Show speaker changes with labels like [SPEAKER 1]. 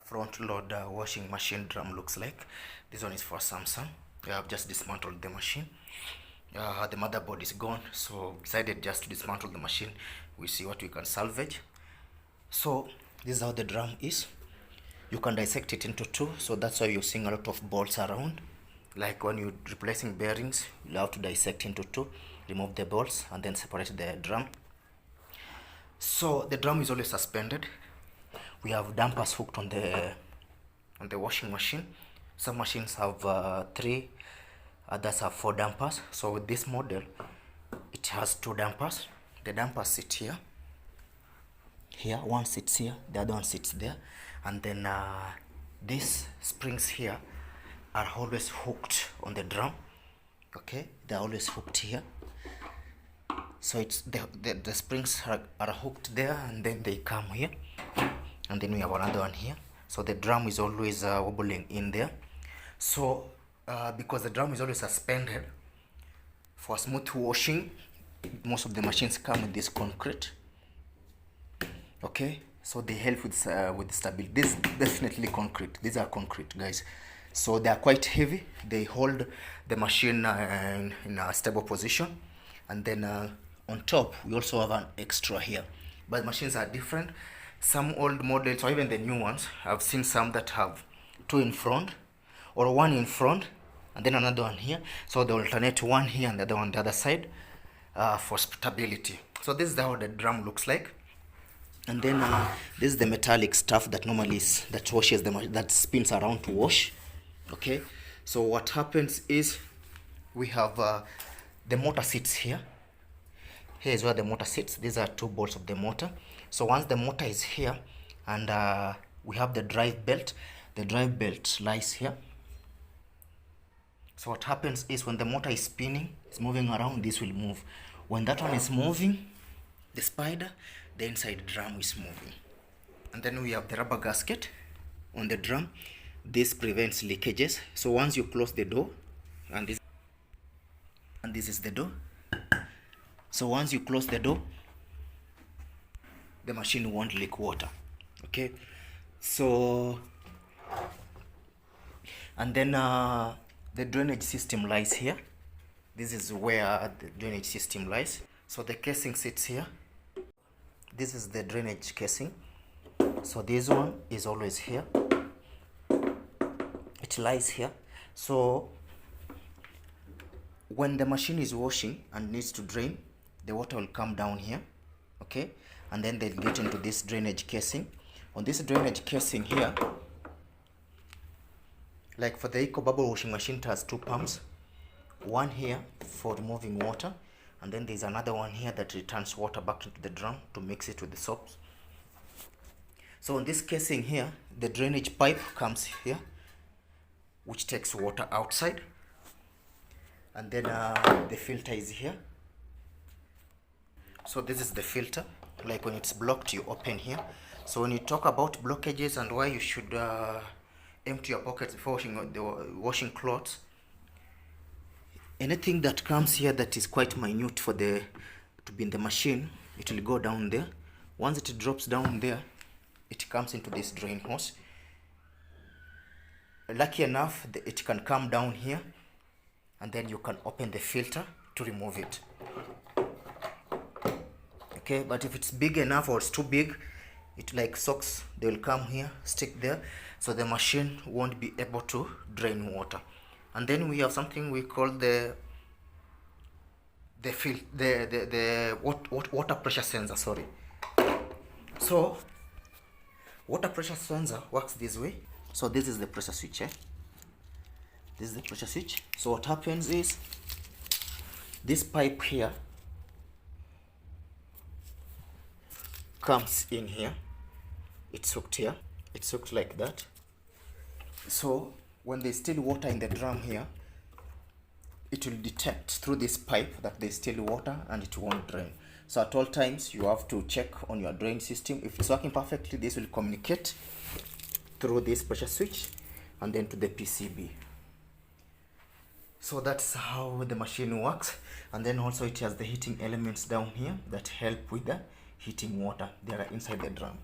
[SPEAKER 1] front load washing machine drum looks like. This one is for Samsung. I've just dismantled the machine. The motherboard is gone, so decided just to dismantle the machine. We see what we can salvage. So this is how the drum is. You can dissect it into two, so that's why you're seeing a lot of bolts around. Like when you're replacing bearings, you have to dissect into two, remove the bolts, and then separate the drum. So the drum is always suspended. We have dampers hooked on the washing machine. Some machines have 3, others have 4 dampers. So with this model, it has 2 dampers. The dampers sit here. Here, one sits here, the other one sits there, and then these springs here are always hooked on the drum. Okay, they're always hooked here. So it's the springs are hooked there, and then they come here, and then we have another one here. So the drum is always wobbling in there. So because the drum is always suspended, for smooth washing, most of the machines come with this concrete. Okay, so they help with stability. This is definitely concrete. These are concrete, guys. So they are quite heavy. They hold the machine in a stable position. And then on top, we also have an extra here. But machines are different. Some old models, or even the new ones, I've seen some that have 2 in front, or 1 in front, and then another one here. So they alternate one here and the other one on the other side for stability. So this is how the drum looks like. And then this is the metallic stuff that normally that washes that spins around to wash. Okay, so what happens is we have the motor sits here. Here is where the motor sits. These are 2 bolts of the motor. So once the motor is here, and we have the drive belt lies here. So what happens is when the motor is spinning, it's moving around, this will move. When that one is moving, the spider, the inside drum is moving. And then we have the rubber gasket on the drum. This prevents leakages. So once you close the door, and this is the door. So once you close the door, the machine won't leak water. Okay, so and then the drainage system lies here. This is where the drainage system lies. So the casing sits here. This is the drainage casing. So this one is always here. It lies here. So when the machine is washing and needs to drain, the water will come down here. Okay, and then they'll get into this drainage casing. On this drainage casing here, like for the Eco Bubble washing machine, it has 2 pumps. One here for removing water, and then there's another one here that returns water back into the drum to mix it with the soaps. So in this casing here, the drainage pipe comes here, which takes water outside, and then the filter is here. So this is the filter. Like when it's blocked, you open here. So when you talk about blockages and why you should empty your pockets before washing clothes, anything that comes here that is quite minute to be in the machine, it will go down there. Once it drops down there, it comes into this drain hose. Lucky enough, it can come down here, and then you can open the filter to remove it. Okay, but if it's big enough or it's too big, it like socks, they will come here, stick there, so the machine won't be able to drain water. And then we have something we call the water pressure sensor. Sorry. So water pressure sensor works this way. So this is the pressure switch. This is the pressure switch. So what happens is this pipe here comes in here. It's hooked here. It's hooked like that. So when there's still water in the drum here, it will detect through this pipe that there's still water and it won't drain. So at all times you have to check on your drain system. If it's working perfectly, this will communicate through this pressure switch and then to the PCB. So that's how the machine works. And then also it has the heating elements down here that help with the heating water. They are inside the drum.